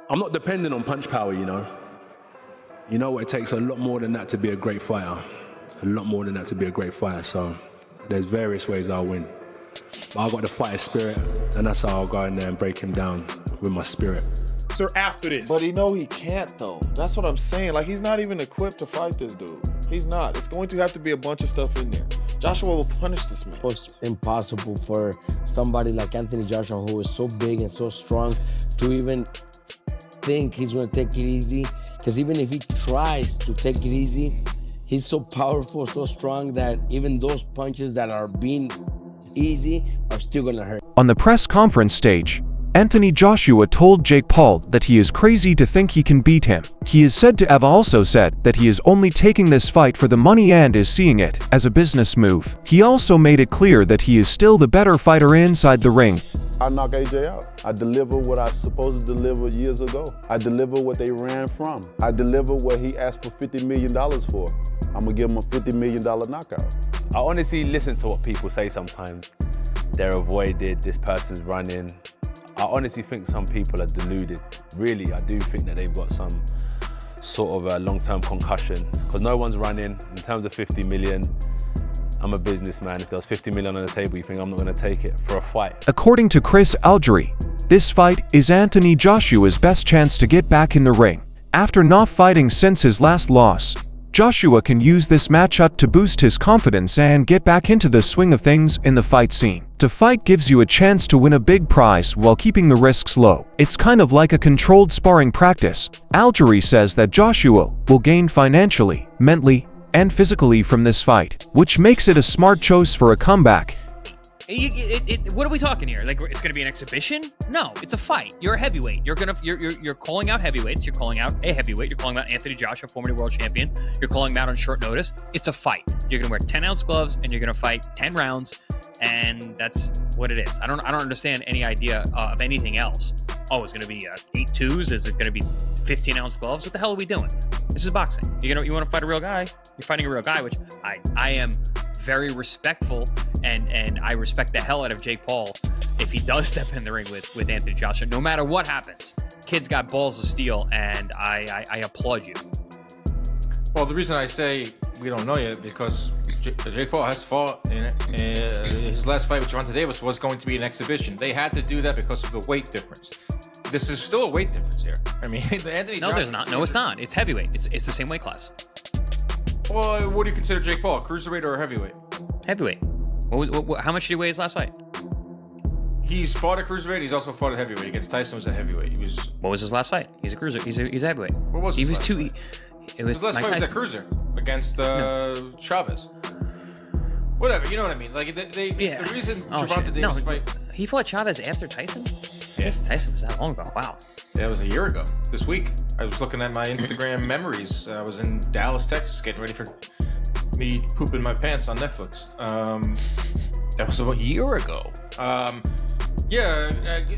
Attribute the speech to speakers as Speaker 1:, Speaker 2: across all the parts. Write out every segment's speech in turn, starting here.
Speaker 1: I'm not dependent on punch power, you know. You know what, it takes a lot more than that to be a great fighter. A lot more than that to be a great fighter, so there's various ways I'll win. But I've got the fighter spirit, and that's how I'll go in there and break him down with my spirit.
Speaker 2: Sir, after this.
Speaker 3: But he can't though. That's what I'm saying. Like, he's not even equipped to fight this dude. He's not. It's going to have to be a bunch of stuff in there. Joshua will punish this man.
Speaker 4: It's impossible for somebody like Anthony Joshua, who is so big and so strong, to even think he's going to take it easy. Because even if he tries to take it easy, he's so powerful, so strong that even those punches that are being easy are still going to hurt.
Speaker 5: On the press conference stage, Anthony Joshua told Jake Paul that he is crazy to think he can beat him. He is said to have also said that he is only taking this fight for the money and is seeing it as a business move. He also made it clear that he is still the better fighter inside the ring.
Speaker 6: I knock AJ out. I deliver what I supposed to deliver years ago. I deliver what they ran from. I deliver what he asked for $50 million for. I'm gonna give him a $50 million knockout.
Speaker 1: I honestly listen to what people say sometimes. They're avoided, this person's running. I honestly think some people are deluded. Really, I do think that they've got some sort of a long-term concussion, because no one's running. In terms of 50 million, I'm a businessman. If there was 50 million on the table, you think I'm not going to take it for a fight?
Speaker 5: According to Chris Algerie, this fight is Anthony Joshua's best chance to get back in the ring. After not fighting since his last loss, Joshua can use this matchup to boost his confidence and get back into the swing of things in the fight scene. To fight gives you a chance to win a big prize while keeping the risks low. It's kind of like a controlled sparring practice. Algerie says that Joshua will gain financially, mentally, and physically from this fight, which makes it a smart choice for a comeback.
Speaker 7: What are we talking here? Like, it's going to be an exhibition? No, it's a fight. You're a heavyweight. You're calling out heavyweights. You're calling out a heavyweight. You're calling out Anthony Joshua, former world champion. You're calling him out on short notice. It's a fight. You're going to wear 10-ounce gloves and you're going to fight 10 rounds, and that's what it is. I don't understand any idea of anything else. Oh, it's going to be 8 twos? Is it going to be 15-ounce gloves? What the hell are we doing? This is boxing. You want to fight a real guy? You're fighting a real guy, which I am very respectful, and I respect the hell out of Jake Paul if he does step in the ring with Anthony Joshua, no matter what happens. Kid's got balls of steel, and I applaud you.
Speaker 2: Well, the reason I say we don't know yet, because Jake Paul has fought in his last fight with Gervonta Davis was going to be an exhibition. They had to do that because of the weight difference. This is still a weight difference here. I mean, Anthony
Speaker 7: No, there's not. No, it's not. It's heavyweight. It's the same weight class.
Speaker 2: Well, what do you consider Jake Paul? Cruiserweight or heavyweight?
Speaker 7: Heavyweight. How much did he weigh his last fight?
Speaker 2: He's fought at cruiserweight. He's also fought at heavyweight. Against Tyson was at heavyweight.
Speaker 7: What was his last fight? He's a cruiser. He's a heavyweight.
Speaker 2: What was his last fight?
Speaker 7: His
Speaker 2: last fight was at cruiser against Chavez. Whatever, you know what I mean. Like the reason Gervonta Davis fight.
Speaker 7: He fought Chavez after Tyson. Yes, Tyson was that long ago. Wow.
Speaker 2: That was a year ago. This week, I was looking at my Instagram memories. I was in Dallas, Texas, getting ready for me pooping my pants on Netflix. That was about a year ago.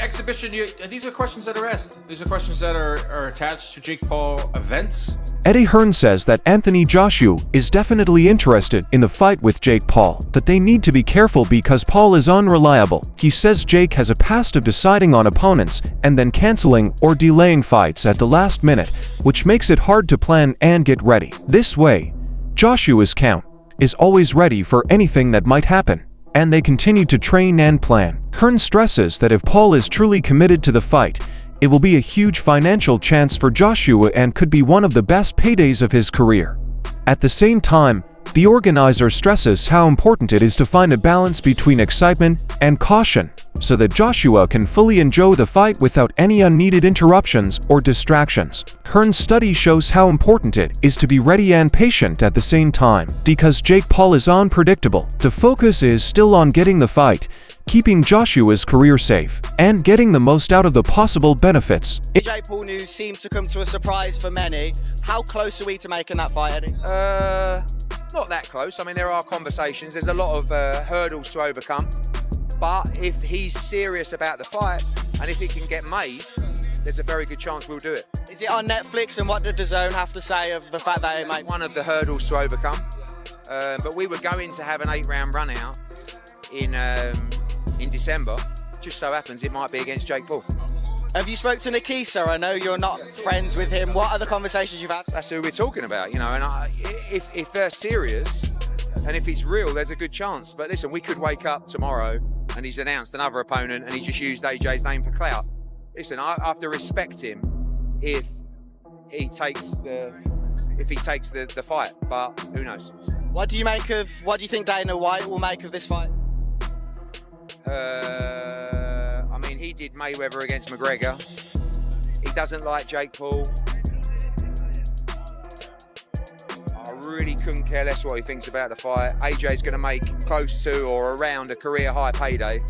Speaker 2: Exhibition. These are questions that are asked. These are questions that are attached to Jake Paul events.
Speaker 5: Eddie Hearn says that Anthony Joshua is definitely interested in the fight with Jake Paul, but they need to be careful because Paul is unreliable. He says Jake has a past of deciding on opponents and then canceling or delaying fights at the last minute, which makes it hard to plan and get ready. This way, Joshua's camp is always ready for anything that might happen, and they continue to train and plan. Hearn stresses that if Paul is truly committed to the fight, it will be a huge financial chance for Joshua and could be one of the best paydays of his career. At the same time, the organizer stresses how important it is to find a balance between excitement and caution, so that Joshua can fully enjoy the fight without any unneeded interruptions or distractions. Hearn's study shows how important it is to be ready and patient at the same time. Because Jake Paul is unpredictable, the focus is still on getting the fight, keeping Joshua's career safe, and getting the most out of the possible benefits.
Speaker 8: Jake Paul news seemed to come to a surprise for many. How close are we to making that fight, Eddie?
Speaker 9: Not that close. I mean, there are conversations. There's a lot of hurdles to overcome. But if he's serious about the fight, and if it can get made, there's a very good chance we'll do it.
Speaker 8: Is it on Netflix, and what did DAZN have to say of the fact that it might?
Speaker 9: One of the hurdles to overcome. But we were going to have an 8-round run out in December. Just so happens it might be against Jake Paul.
Speaker 8: Have you spoke to Nikisa? I know you're not friends with him. What other conversations you've had?
Speaker 9: That's who we're talking about, you know. And if they're serious and if it's real, there's a good chance. But listen, we could wake up tomorrow and he's announced another opponent and he just used AJ's name for clout. Listen, I have to respect him if he takes the fight. But who knows?
Speaker 8: What do you think Dana White will make of this fight?
Speaker 9: I mean, he did Mayweather against McGregor. He doesn't like Jake Paul. I really couldn't care less what he thinks about the fight. AJ's going to make close to or around a career high payday,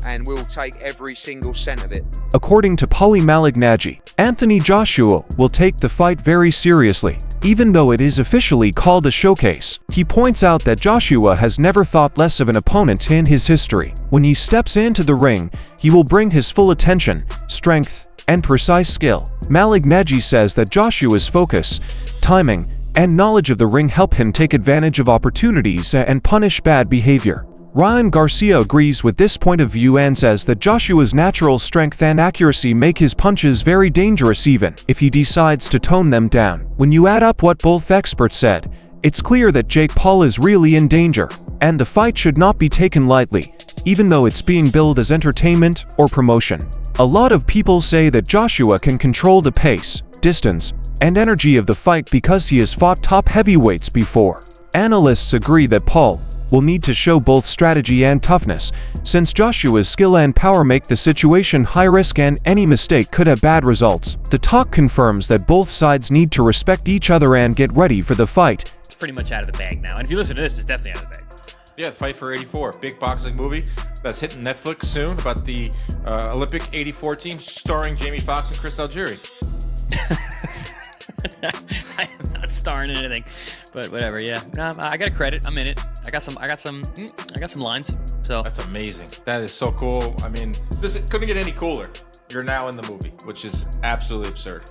Speaker 9: and we'll take every single cent of it.
Speaker 5: According to Paulie Malignaggi, Anthony Joshua will take the fight very seriously, even though it is officially called a showcase. He points out that Joshua has never thought less of an opponent in his history. When he steps into the ring, he will bring his full attention, strength, and precise skill. Malignaggi says that Joshua's focus, timing, and knowledge of the ring help him take advantage of opportunities and punish bad behavior. Ryan Garcia agrees with this point of view and says that Joshua's natural strength and accuracy make his punches very dangerous even if he decides to tone them down. When you add up what both experts said, it's clear that Jake Paul is really in danger, and the fight should not be taken lightly, even though it's being billed as entertainment or promotion. A lot of people say that Joshua can control the pace, distance, and energy of the fight because he has fought top heavyweights before. Analysts agree that Paul will need to show both strategy and toughness, since Joshua's skill and power make the situation high risk and any mistake could have bad results. The talk confirms that both sides need to respect each other and get ready for the fight.
Speaker 7: It's pretty much out of the bag now. And if you listen to this, it's definitely out of the bag.
Speaker 2: Yeah, Fight for 84, big boxing movie that's hitting Netflix soon about the Olympic 84 team starring Jamie Foxx and Chris Algieri.
Speaker 7: I am not starring in anything, but whatever. Yeah, no, I got a credit. I'm in it. I got some lines. So
Speaker 2: that's amazing. That is so cool. I mean, this couldn't get any cooler. You're now in the movie, which is absolutely absurd.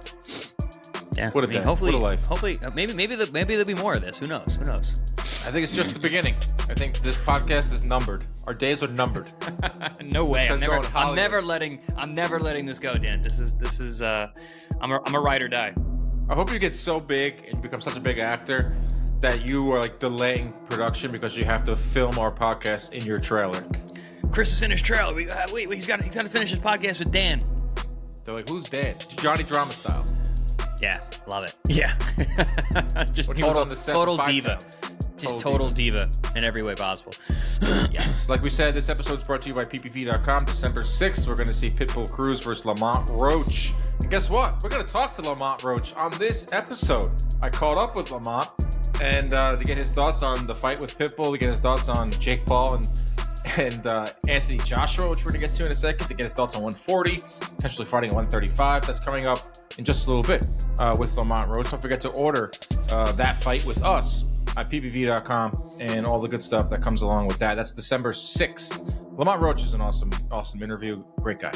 Speaker 7: Yeah,
Speaker 2: what a day.
Speaker 7: Hopefully,
Speaker 2: what a life.
Speaker 7: Hopefully, maybe there'll be more of this. Who knows? Who knows?
Speaker 2: I think it's just the beginning. I think this podcast is numbered. Our days are numbered.
Speaker 7: No way. I'm never letting this go, Dan. This is. I'm a ride or die.
Speaker 2: I hope you get so big and become such a big actor that you are like delaying production because you have to film our podcast in your trailer.
Speaker 7: Chris is in his trailer. Wait, he's got to finish his podcast with Dan.
Speaker 2: They're like, who's Dan? Johnny Drama style.
Speaker 7: Yeah, love it. Yeah, just total diva. Just total diva in every way possible.
Speaker 2: Yes, like we said, this episode is brought to you by ppv.com. December 6th, we're going to see Pitbull Cruz versus Lamont Roach. And guess what? We're going to talk to Lamont Roach on this episode. I caught up with Lamont and to get his thoughts on the fight with Pitbull, to get his thoughts on Jake Paul and Anthony Joshua, which we're going to get to in a second, to get his thoughts on 140, potentially fighting at 135. That's coming up in just a little bit with Lamont Roach. Don't forget to order that fight with us at ppv.com and all the good stuff that comes along with that. That's December 6th. Lamont Roach is an awesome interview. Great guy.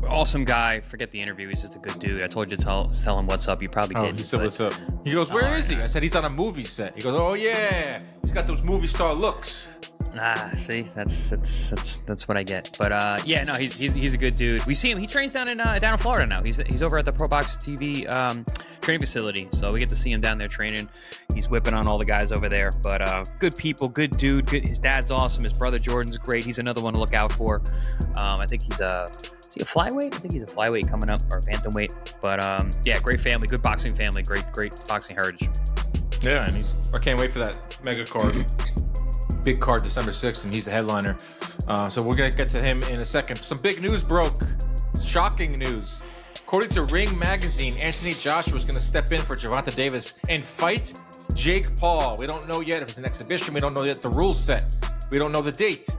Speaker 7: Awesome guy. Forget the interview. He's just a good dude. I told you to tell him what's up. You probably did.
Speaker 2: He said what's up. He goes, where is he? I said, he's on a movie set. He goes, oh yeah. He's got those movie star looks.
Speaker 7: See, that's what I get. But yeah, no, he's a good dude. We see him. He trains down in Florida now. He's over at the Pro Box TV training facility, so we get to see him down there training. He's whipping on all the guys over there. But good people, good dude. Good. His dad's awesome. His brother Jordan's great. He's another one to look out for. I think he's a flyweight? I think he's a flyweight coming up, or a bantamweight. But yeah, great family, good boxing family, great boxing heritage.
Speaker 2: Yeah, and I can't wait for that mega card. Big card December 6th, and he's the headliner. So we're going to get to him in a second. Some big news broke. Shocking news. According to Ring Magazine, Anthony Joshua is going to step in for Gervonta Davis and fight Jake Paul. We don't know yet if it's an exhibition. We don't know yet the rules set. We don't know the date.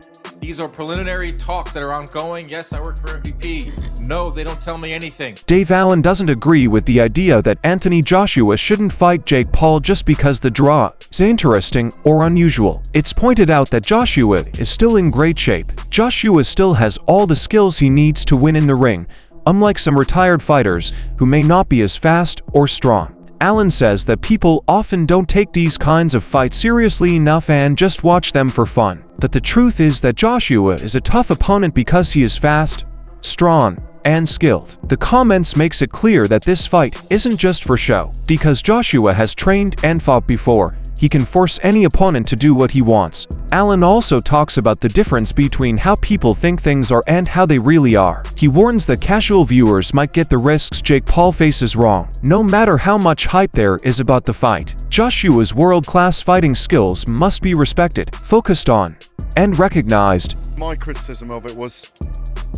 Speaker 2: These are preliminary talks that are ongoing. Yes, I work for MVP. No, they don't tell me anything.
Speaker 5: Dave Allen doesn't agree with the idea that Anthony Joshua shouldn't fight Jake Paul just because the draw is interesting or unusual. It's pointed out that Joshua is still in great shape. Joshua still has all the skills he needs to win in the ring, unlike some retired fighters who may not be as fast or strong. Allen says that people often don't take these kinds of fights seriously enough and just watch them for fun. But the truth is that Joshua is a tough opponent because he is fast, strong, and skilled. The comments makes it clear that this fight isn't just for show. Because Joshua has trained and fought before, he can force any opponent to do what he wants. Allen also talks about the difference between how people think things are and how they really are. He warns that casual viewers might get the risks Jake Paul faces wrong. No matter how much hype there is about the fight, Joshua's world-class fighting skills must be respected, focused on, and recognized.
Speaker 10: My criticism of it was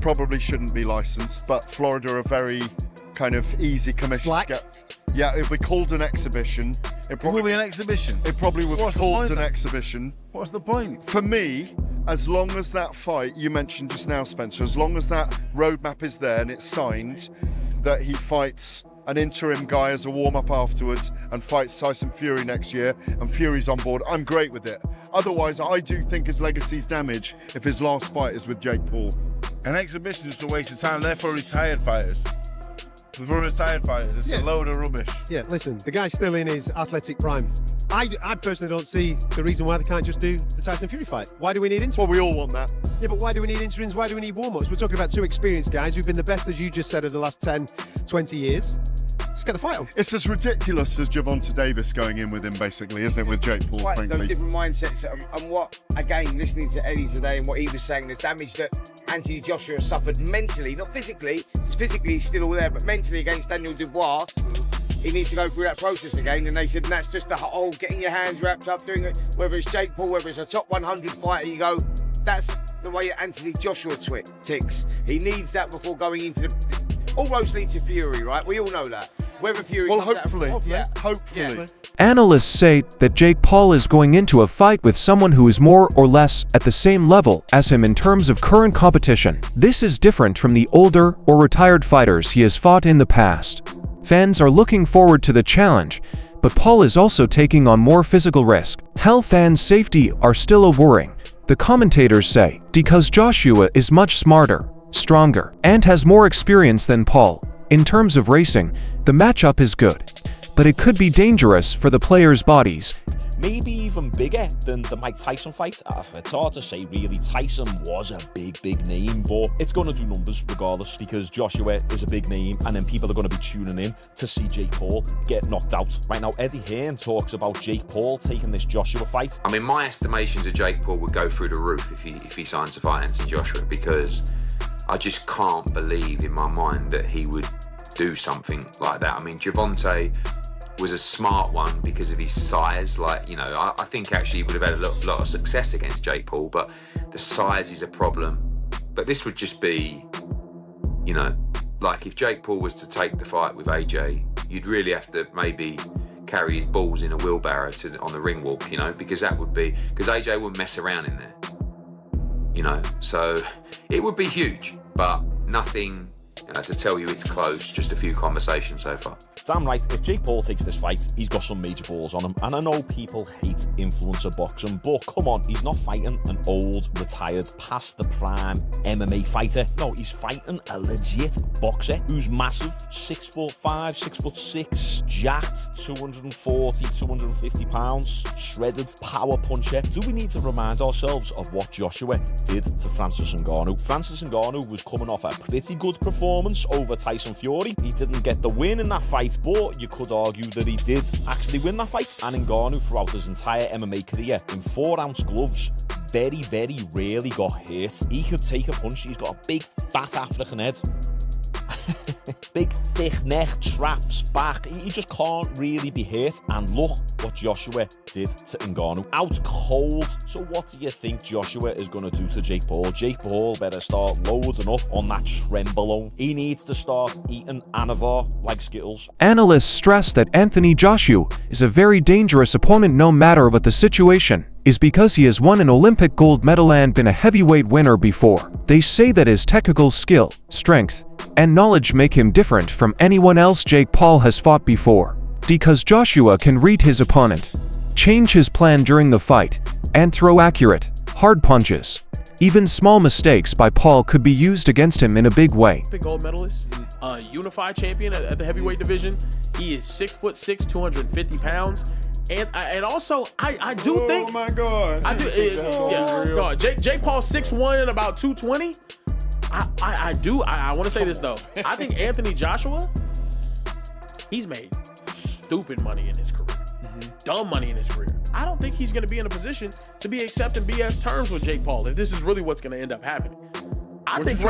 Speaker 10: probably shouldn't be licensed, but Florida are very kind of easy commission to get. Yeah, it'll be called an exhibition. It
Speaker 11: will be an exhibition.
Speaker 10: It probably will be called an exhibition.
Speaker 11: What's the point?
Speaker 10: For me, as long as that fight you mentioned just now, Spencer, as long as that roadmap is there and it's signed, that he fights an interim guy as a warm-up afterwards and fights Tyson Fury next year, and Fury's on board, I'm great with it. Otherwise, I do think his legacy's damaged if his last fight is with Jake Paul.
Speaker 11: An exhibition is a waste of time. They're for retired fighters. For retired fighters, it's a load of rubbish.
Speaker 12: Yeah, listen, the guy's still in his athletic prime. I personally don't see the reason why they can't just do the Tyson Fury fight. Why do we need interims?
Speaker 10: Well, we all want that.
Speaker 12: Yeah, but why do we need interims? Why do we need warm-ups? We're talking about two experienced guys who've been the best, as you just said, of the last 10, 20 years. Let's get the fight on.
Speaker 10: It's as ridiculous as Gervonta Davis going in with him, basically, isn't it, with Jake Paul,
Speaker 13: Quite
Speaker 10: frankly?
Speaker 13: those different mindsets, and what, again, listening to Eddie today and what he was saying, the damage that Anthony Joshua suffered mentally, not physically, because physically he's still all there, but mentally against Daniel Dubois, he needs to go through that process again. And they said, and that's just the whole getting your hands wrapped up, doing it, whether it's Jake Paul, whether it's a top 100 fighter, you go, that's the way Anthony Joshua ticks. He needs that before going into all roads lead to Fury, right? We all know that. Whether Fury
Speaker 10: well,
Speaker 13: comes
Speaker 10: hopefully,
Speaker 13: out
Speaker 10: hopefully.
Speaker 5: Analysts say that Jake Paul is going into a fight with someone who is more or less at the same level as him in terms of current competition. This is different from the older or retired fighters he has fought in the past. Fans are looking forward to the challenge, but Paul is also taking on more physical risk. Health and safety are still a worry, the commentators say, because Joshua is much smarter, stronger, and has more experience than Paul. In terms of racing, the matchup is good, but it could be dangerous for the players' bodies.
Speaker 14: Maybe even bigger than the Mike Tyson fight. It's hard to say really. Tyson was a big name, but it's going to do numbers regardless because Joshua is a big name and then people are going to be tuning in to see Jake Paul get knocked out. Right now, Eddie Hearn talks about Jake Paul taking this Joshua fight.
Speaker 9: I mean, my estimations of Jake Paul would go through the roof if he signs to fight Anthony Joshua, because I just can't believe in my mind that he would do something like that. I mean, Gervonta was a smart one because of his size. Like, you know, I think actually he would have had a lot of success against Jake Paul, but the size is a problem. But this would just be, you know, like if Jake Paul was to take the fight with AJ, you'd really have to maybe carry his balls in a wheelbarrow on the ring walk, you know, because AJ wouldn't mess around in there, you know. So it would be huge, but nothing to tell you it's close, just a few conversations so far.
Speaker 14: Damn right, if Jake Paul takes this fight, he's got some major balls on him. And I know people hate influencer boxing, but come on, he's not fighting an old, retired, past the prime MMA fighter. No, he's fighting a legit boxer who's massive, 6'5", 6'6", jacked, 240, 250 pounds, shredded, power puncher. Do we need to remind ourselves of what Joshua did to Francis Ngannou? Francis Ngannou was coming off a pretty good performance over Tyson Fury. He didn't get the win in that fight, but you could argue that he did actually win that fight. And Ngannou, throughout his entire MMA career, in 4-ounce gloves, very rarely got hit. He could take a punch. He's got a big, fat African head. Big, thick neck, traps, back. He just can't really be hit. And look what Joshua did to Ngannou. Out cold. So what do you think Joshua is going to do to Jake Paul? Jake Paul better start loading up on that Trenbolone. He needs to start eating Anavar like Skittles.
Speaker 5: Analysts stress that Anthony Joshua is a very dangerous opponent no matter what the situation is because he has won an Olympic gold medal and been a heavyweight winner before. They say that his technical skill, strength, and knowledge make him different from anyone else Jake Paul has fought before. Because Joshua can read his opponent, change his plan during the fight, and throw accurate, hard punches. Even small mistakes by Paul could be used against him in a big way.
Speaker 15: Olympic gold medalist, unified champion at the heavyweight division. He is 6'6", 250 pounds. And also, I do think.
Speaker 3: Oh my God!
Speaker 15: I do. No, Jake Paul 6'1", about 220. I want to say this though. I think Anthony Joshua, he's made stupid money in his career. Dumb money in his career. I don't think he's going to be in a position to be accepting BS terms with Jake Paul if this is really what's going to end up happening. I think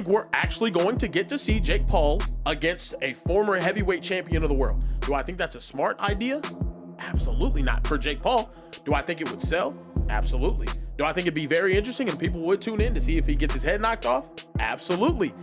Speaker 15: we're actually going to get to see Jake Paul against a former heavyweight champion of the world. Do I think that's a smart idea? Absolutely not. For Jake Paul, do I think it would sell? Absolutely. Do I think it'd be very interesting and people would tune in to see if he gets his head knocked off? Absolutely.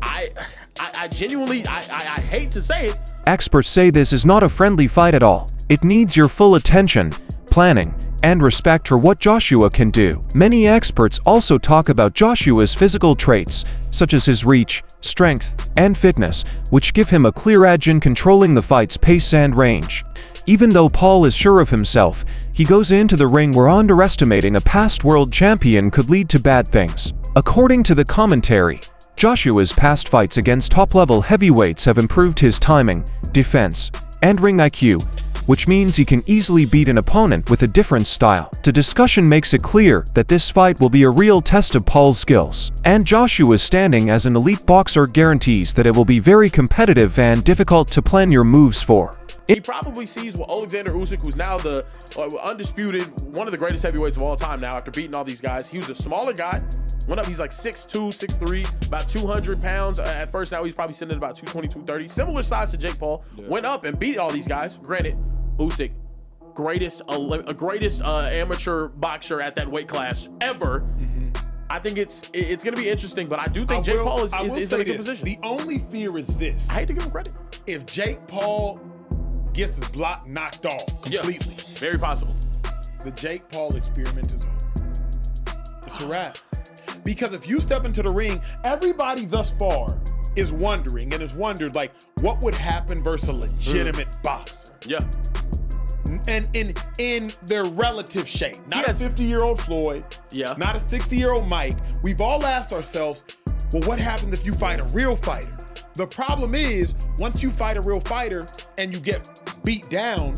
Speaker 15: I genuinely, I hate to say it.
Speaker 5: Experts say this is not a friendly fight at all. It needs your full attention, planning, and respect for what Joshua can do. Many experts also talk about Joshua's physical traits, such as his reach, strength, and fitness, which give him a clear edge in controlling the fight's pace and range. Even though Paul is sure of himself, he goes into the ring where underestimating a past world champion could lead to bad things. According to the commentary, Joshua's past fights against top-level heavyweights have improved his timing, defense, and ring IQ, which means he can easily beat an opponent with a different style. The discussion makes it clear that this fight will be a real test of Paul's skills, and Joshua's standing as an elite boxer guarantees that it will be very competitive and difficult to plan your moves for.
Speaker 15: He probably sees what Alexander Usyk, who's now the undisputed, one of the greatest heavyweights of all time now after beating all these guys. He was a smaller guy, went up, he's like 6'2", 6'3", about 200 pounds at first. Now he's probably sitting at about 220, 230. Similar size to Jake Paul. Yeah. Went up and beat all these guys. Granted, Usyk, greatest amateur boxer at that weight class ever. I think it's going to be interesting, but I do think Jake Paul is in a good position.
Speaker 16: The only fear is this.
Speaker 15: I hate to give him credit.
Speaker 16: If Jake Paul gets his block knocked off completely.
Speaker 15: Yeah, very possible.
Speaker 16: The Jake Paul experiment is over. It's a wrap. Because if you step into the ring, everybody thus far is wondering and has wondered, like, what would happen versus a legitimate boxer?
Speaker 15: Yeah.
Speaker 16: And in their relative shape. Not a 50-year-old Floyd.
Speaker 15: Yeah.
Speaker 16: Not a 60-year-old Mike. We've all asked ourselves, well, what happens if you fight a real fighter? The problem is, once you fight a real fighter and you get beat down,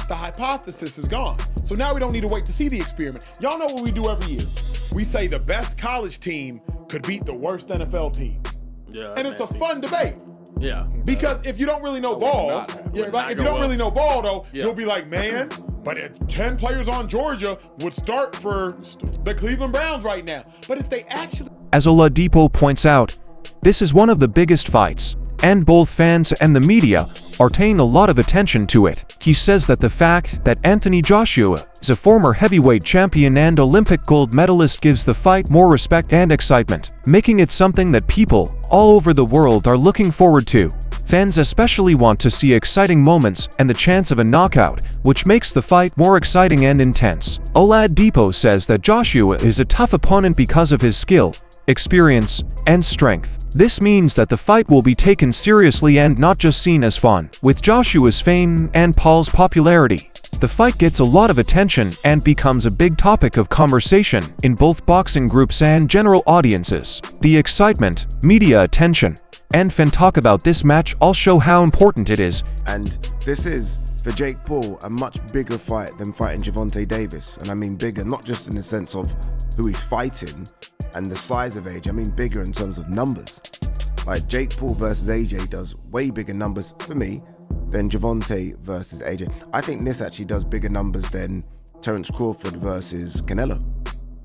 Speaker 16: the hypothesis is gone. So now we don't need to wait to see the experiment. Y'all know what we do every year. We say the best college team could beat the worst NFL team.
Speaker 15: Yeah,
Speaker 16: and it's
Speaker 15: nasty.
Speaker 16: a fun debate.
Speaker 15: Yeah.
Speaker 16: If you don't really know ball, if you don't really know ball though, you'll be like, man, but if 10 players on Georgia would start for the Cleveland Browns right now. But if they actually...
Speaker 5: As Oladipo points out, this is one of the biggest fights, and both fans and the media are paying a lot of attention to it. He says that the fact that Anthony Joshua is a former heavyweight champion and Olympic gold medalist gives the fight more respect and excitement, making it something that people all over the world are looking forward to. Fans especially want to see exciting moments and the chance of a knockout, which makes the fight more exciting and intense. Oladipo says that Joshua is a tough opponent because of his skill, experience, and strength. This means that the fight will be taken seriously and not just seen as fun. With Joshua's fame and Paul's popularity, the fight gets a lot of attention and becomes a big topic of conversation in both boxing groups and general audiences. The excitement, media attention, and fan talk about this match all show how important it is.
Speaker 17: And this is, for Jake Paul, a much bigger fight than fighting Gervonta Davis. And I mean bigger, not just in the sense of who he's fighting and the size of AJ, I mean bigger in terms of numbers. Like Jake Paul versus AJ does way bigger numbers for me than Gervonta versus AJ. I think this actually does bigger numbers than Terence Crawford versus Canelo.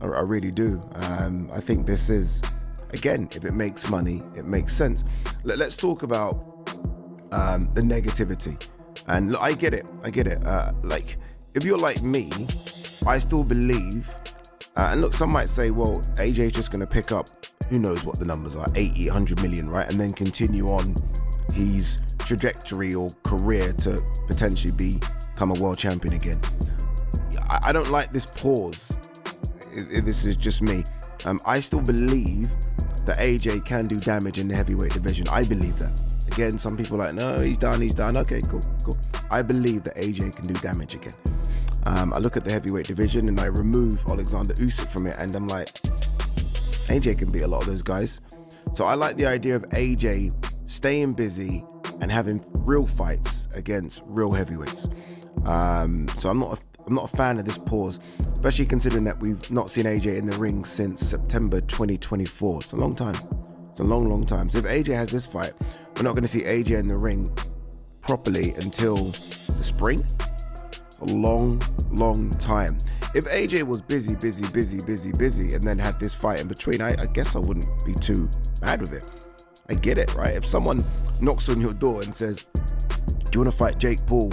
Speaker 17: I really do. I think this is, again, if it makes money, it makes sense. Let's talk about the negativity. And look, I get it. Like, if you're like me, I still believe, and look, some might say, well, AJ's just going to pick up, who knows what the numbers are, 80, 100 million, right? And then continue on his trajectory or career to potentially become a world champion again. I don't like this pause, if this is just me. I still believe that AJ can do damage in the heavyweight division. I believe that. Again, some people are like, no, he's done. Okay, cool. I believe that AJ can do damage again. I look at the heavyweight division and I remove Alexander Usyk from it and I'm like, AJ can beat a lot of those guys. So I like the idea of AJ staying busy and having real fights against real heavyweights. So I'm not I'm not a fan of this pause, especially considering that we've not seen AJ in the ring since September 2024. It's a long time. It's a long, long time. So if AJ has this fight, we're not going to see AJ in the ring properly until the spring. It's a long, long time. If AJ was busy, and then had this fight in between, I guess I wouldn't be too mad with it. I get it, right? If someone knocks on your door and says, do you want to fight Jake Paul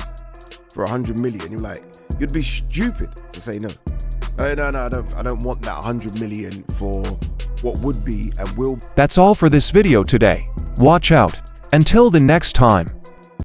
Speaker 17: for 100 million? You're like, you'd be stupid to say no. No, I don't want that 100 million for what would be and will.
Speaker 5: That's all for this video today. Watch out. Until the next time.